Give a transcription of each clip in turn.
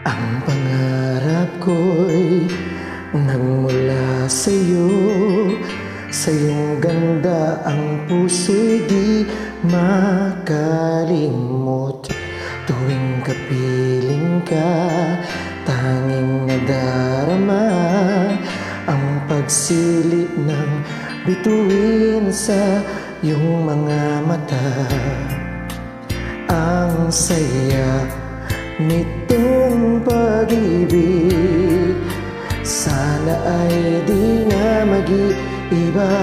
Ang pangarap ko'y nagmula sa'yo. Sa iyong ganda ang puso'y di makalimot. Tuwing kapiling ka, tanging nadarama ang pagsilip ng bituin sa iyong mga mata. Ang saya nitong pag-ibig, sana ay di na mag-iiba.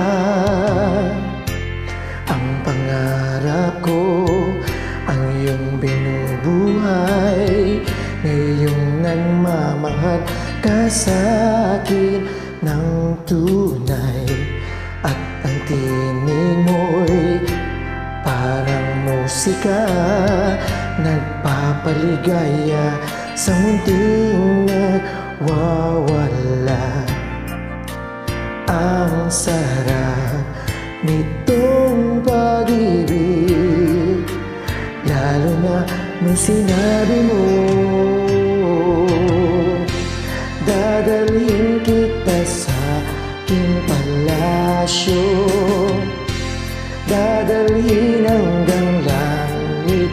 Ang pangarap ko, ang iyong binubuhay, ngayong nagmamahal ka sa'kin ng tunay. At ang tinig mo'y parang musika, nagpapaligaya sa munting nagwawala. Ang sarap nitong pag-ibig, lalo na nung sinabi mo dadalhin kita sa aking palasyo, dadalhin hanggang langit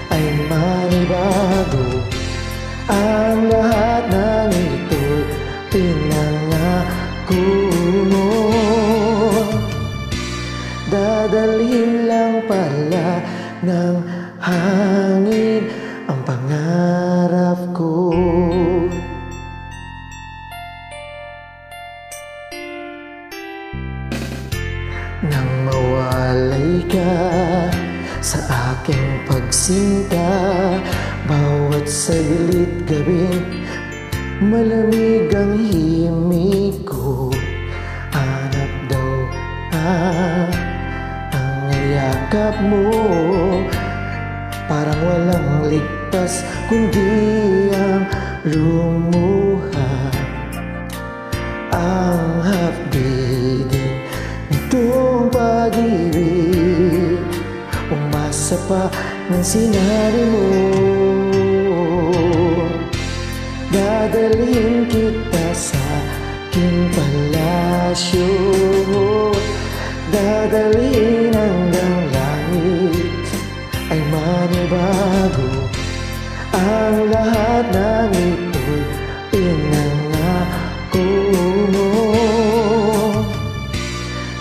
ay manibago. Ang lahat ng ito'y pinangako mo, dadalhin lang pala ng hangin ang pangarap ko. Nang mawalay ka sa aking pagsinta, bawat saglit gabing malamig ang himig ko. Hanap daw ang yakap mo, parang walang ligtas kundi ang lumuha. Ang hapdin nitong pag-ibig, umasa pa ng sinabi mo dadalhin kita sa aking palasyo, dadalhin hanggang langit ay manibago. Ang lahat ng ito'y pinangako mo,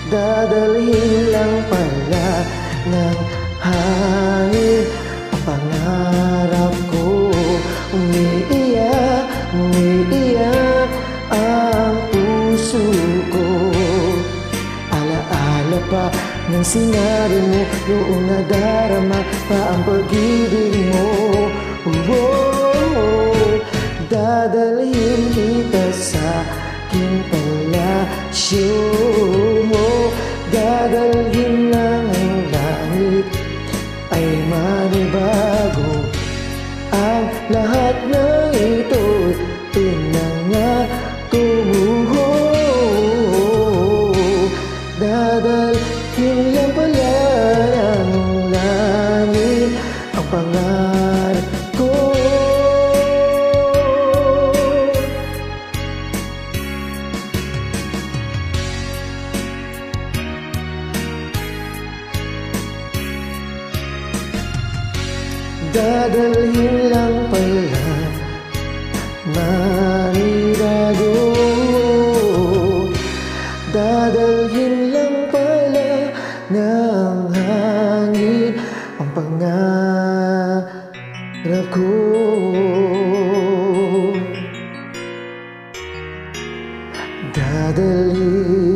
dadalhin lang pala ng hangin ang pangarap ko. Umiiyak, umiiyak ang puso ko, alaala pa ng sinabi mo noong nadarama pa ang pag-ibig mo. Dadalhin kita sa aking palasyo, dadalhin lang ang langit ay manibago. Ang lahat ng ito'y pinangako mo, dadalhin lang pala ng langit ang pangarap ko. Dadalhin lang pala manibago, dadalhin lang pala ng hangin ang pangarap ko. Dadalhin